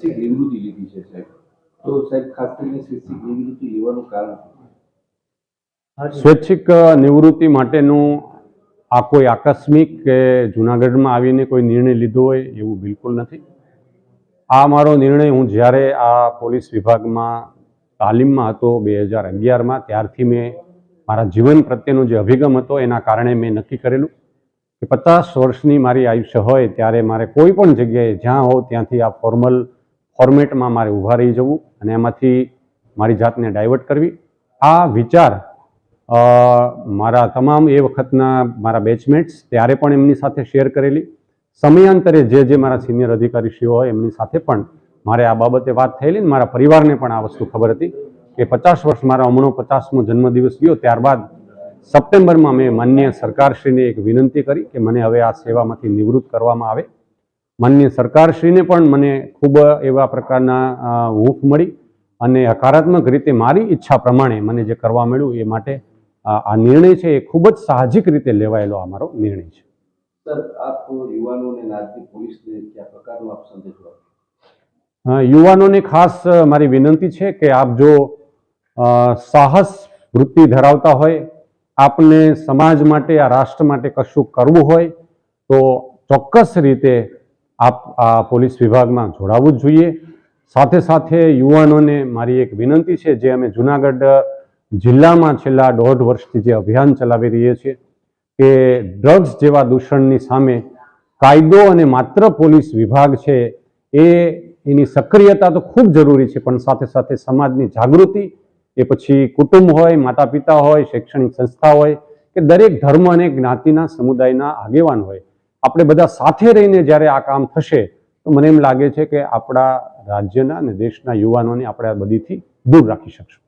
સ્વૈચ્છિક નિવૃત્તિ લીધી છે સાહેબ, તો સાહેબ ખાસ કરીને સ્વૈચ્છિક નિવૃત્તિ લેવાનું કારણ? સ્વૈચ્છિક નિવૃત્તિ માટેનું આ કોઈ આકસ્મિક કે જૂનાગઢમાં આવીને કોઈ નિર્ણય લીધો હોય એવું બિલકુલ નથી. આ મારો નિર્ણય હું જ્યારે આ પોલીસ વિભાગમાં તાલીમમાં હતો 2011માં, ત્યારથી મેં મારા જીવન પ્રત્યેનો જે અભિગમ હતો એના કારણે મેં નક્કી કરેલું કે 50 વર્ષની મારી આયુષ્ય હોય ત્યારે મારે કોઈ પણ જગ્યાએ જ્યાં હોઉં ત્યાંથી આ ફોર્મેટમાં મારે ઊભા રહી જવું અને એમાંથી મારી જાતને ડાયવર્ટ કરવી. આ વિચાર મારા તમામ એ વખતના મારા બેચમેટ્સ ત્યારે પણ એમની સાથે શેર કરેલી. સમયાંતરે જે મારા સિનિયર અધિકારીશ્રીઓ હોય એમની સાથે પણ મારે આ બાબતે વાત થયેલી. મારા પરિવારને પણ આ વસ્તુ ખબર હતી કે 50 વર્ષ મારા હમણાં 50મો જન્મદિવસ ગયો ત્યારબાદ સપ્ટેમ્બરમાં મેં માનનીય સરકારશ્રીને એક વિનંતી કરી કે મને હવે આ સેવામાંથી નિવૃત્ત કરવામાં આવે. માનનીય સરકારશ્રીને પણ મને ખૂબ એવા પ્રકારના હૂંફ મળી અને હકારાત્મક રીતે મારી ઈચ્છા પ્રમાણે મને જે કરવા મળ્યું એ માટે આ નિર્ણય છે એ ખૂબ જ સાહજિક રીતે લેવાયેલો આ મારો નિર્ણય છે. સર, આપ યુવાનોને રાજ્ય પોલીસને કયા પ્રકારનો આપ સંદેશો આપો? યુવાનોને ખાસ મારી વિનંતી છે કે આપ જો સાહસ વૃત્તિ ધરાવતા હોય, આપને સમાજ માટે આ રાષ્ટ્ર માટે કશું કરવું હોય તો ચોક્કસ રીતે આપ આ પોલીસ વિભાગમાં જોડાવવું જ જોઈએ. સાથે સાથે યુવાનોને મારી એક વિનંતી છે, જે અમે જૂનાગઢ જિલ્લામાં છેલ્લા 1.5 વર્ષથી જે અભિયાન ચલાવી રહ્યા છીએ કે ડ્રગ્સ જેવા દૂષણની સામે કાયદો અને માત્ર પોલીસ વિભાગ છે એની સક્રિયતા તો ખૂબ જરૂરી છે, પણ સાથે સાથે સમાજની જાગૃતિ, એ પછી કુટુંબ હોય, માતા પિતા હોય, શૈક્ષણિક સંસ્થા હોય કે દરેક ધર્મ અને જ્ઞાતિના સમુદાયના આગેવાન હોય, આપણે બધા સાથે રહીને જ્યારે આ કામ થશે તો મને એમ લાગે છે કે આપણા રાજ્યના અને દેશના યુવાનોને આપણે આ બધીથી દૂર રાખી શકશું.